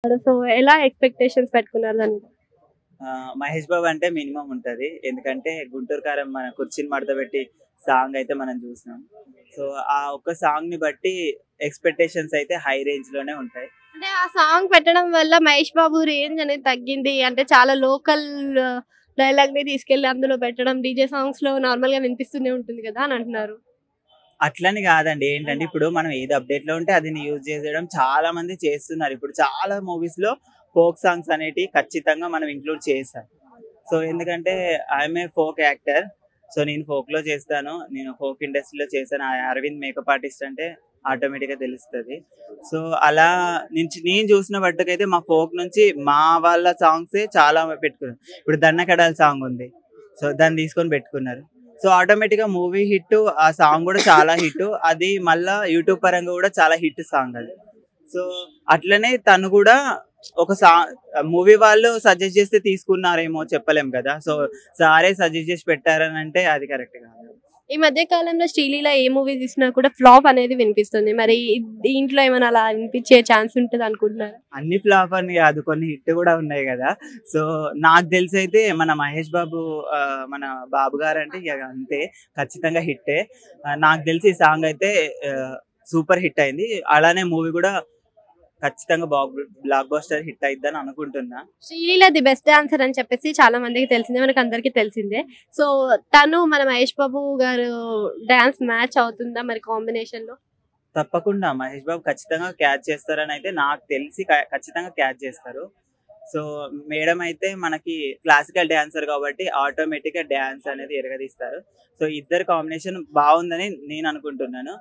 So, ఎలా expectations పెట్టుకున్నారు దాన్ని? మహేష్ బాబు అంటే మినిమమ్ ఉంటది. ఎందుకంటే 'గుంటూరు కారం' మన 'కుర్చీని మడతబెట్టి' సాంగ్ అయితే మనం చూసినాం. సో, ఆ ఒక్క సాంగ్‌ని బట్టి ఎక్స్‌పెక్టేషన్స్ అయితే హై రేంజ్‌లోనే ఉంటాయి. అంటే ఆ సాంగ్ పెట్టడం వల్ల 'మహేష్ బాబు' రేంజ్ అనేది తగ్గింది. అంటే చాలా లోకల్ డైలాగ్‌ని తీసుకెళ్ళి అందులో పెట్టడం, డీజే సాంగ్స్‌లో నార్మల్‌గా వినిపిస్తూనే ఉంటుంది కదా! అని అంటున్నారు. అట్లని కాదండి. ఏంటంటే ఇప్పుడు మనం ఏది అప్‌డేట్‌లో ఉంటే అది యూజ్ చేసేయడం చాలా మంది చేస్తున్నారు. ఇప్పుడు చాలా మూవీస్‌లో ఫోక్ సాంగ్స్ అనేటివి ఖచ్చితంగా మనం ఇంక్లూడ్ చేసాం. సో, ఎందుకంటే I'm a folk actor. So, నేను ఫోక్‌లో చేస్తాను. నేను ఫోక్ ఇండస్ట్రీలో చేశాను. అరవింద్ మేకప్ ఆర్టిస్ట్ అంటే ఆటోమేటిక్‌గా తెలుస్తది. సో, అలా నేను చూసిన మట్టుకైతే మా ఫోక్ నుంచి మా వాళ్ళ సాంగ్సే చాలా పెట్టుకున్నారు. ఇప్పుడు 'దన్నకడాలి' సాంగ్ ఉంది. సో, దాన్ని తీసుకొని పెట్టుకున్నారు. సో, ఆటోమేటిక్‌గా మూవీ హిట్టు, ఆ సాంగ్ గూడా చాలా హిట్టు. అది మళ్ళా యూట్యూబ్ పరంగా గూడా చాలా హిట్ సాంగ్ అది. సో, అట్లనే తను గూడా ఒక మూవీ వాళ్ళు సజెస్ట్ చేస్తే తీసుకున్నారేమో చెప్పలేం గదా! సో, సారే సజెస్ట్ చేసి పెట్టారనంటే అది కరెక్ట్ కాదు. ఈ మధ్య కాలంలో 'శ్రీలీల' ఏ మూవీ తీసినా కూడా ఫ్లాప్ అనేది వినిపిస్తుంది. మరి దీంట్లో ఏమైనా అలా వినిపించే ఛాన్స్ ఉంటదనుకుంటున్నారా? అన్ని ఫ్లాప్ అని గాదు. కొన్ని హిట్ గూడా ఉన్నాయి గదా! సో, నాకు తెలిసైతే మన మహేష్ బాబు మన బాబు గారంటే ఇగ అంతే. ఖచ్చితంగా హిట్టే. నాకు తెలిసి ఈ సాంగ్ అయితే సూపర్ హిట్ అయింది. అలానే మూవీ గూడా ఖచ్చితంగా బ్లాక్ బస్టర్ హిట్ అయిద్దని అనుకుంటున్నా. 'శ్రీలీల' ది బెస్ట్ డాన్సర్ అని చెప్పేసి చాలా మందికి తెలిసిందే. మనకందరికీ తెలిసిందే. సో, తను మన 'మహేష్ బాబు' గారు డాన్స్ మ్యాచ్ అవుతుందా మరి కాంబినేషన్‌లో? తప్పకుండా మహేష్ బాబు ఖచ్చితంగా క్యాచ్ చేస్తారని అయితే నాకు తెలిసి ఖచ్చితంగా క్యాచ్ చేస్తారు. సో, మేడం అయితే మనకి క్లాసికల్ డాన్సర్ కాబట్టి ఆటోమేటిక్‌గా డాన్స్ అనేది ఎరగదీస్తారు. సో, ఇద్దరి కాంబినేషన్ బావుందని నేను అనుకుంటున్నాను.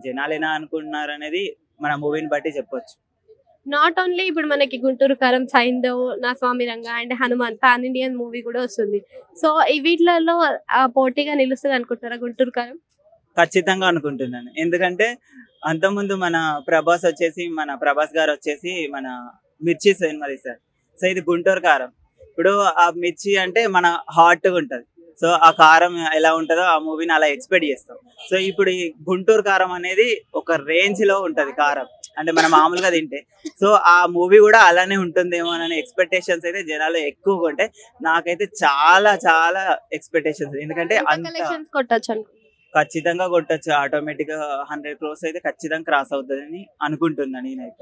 జనాలు ఎలా అనుకుంటున్నారనేది మన మూవీని బట్టి చెప్పొచ్చు. నాట్ ఓన్లీ ఇప్పుడు మనకి 'గుంటూరు కారం', 'సైంధవ్', 'నా స్వామి రంగ' and 'Hanuman' pan Indian movie కూడా వస్తుంది. సో, ఈ వీటిలలో పోటీగా నిలుస్తదనుకుంటున్నారా 'గుంటూరు కారం'? ఖచ్చితంగా అనుకుంటున్నాను. ఎందుకంటే అంతకుముందు మన మన ప్రభాస్ గారొచ్చేసి మన 'మిర్చి' సినిమా తీశారు. సో, ఇది 'గుంటూరు కారం'. ఇప్పుడు ఆ 'మిర్చి' అంటే మన హాట్‌గుంటది. సో, ఆ కారం ఎలా ఉంటదో ఆ మూవీని అలా ఎక్స్‌పెక్ట్ చేస్తాం. సో, ఇప్పుడు ఈ 'గుంటూరు కారం' అనేది ఒక రేంజ్‌లో ఉంటది కారం. అంటే మనం మామూలుగా తింటే. సో, ఆ మూవీ గూడా అలానే ఉంటుందేమోననే ఎక్స్‌పెక్టేషన్స్ అయితే జనాల్లో ఎక్కువగా ఉంటాయి. నాకైతే చాలా చాలా ఎక్స్‌పెక్టేషన్స్. ఎందుకంటే ఎంత అంత కలెక్షన్స్ కొట్టొచ్చనుకుంటున్నారు? ఖచ్చితంగా కొట్టొచ్చు. ఆటోమేటిక్‌గా 100 క్రోర్స్ అయితే ఖచ్చితంగా క్రాస్ అవుతదని అనుకుంటున్నా నేనైతే.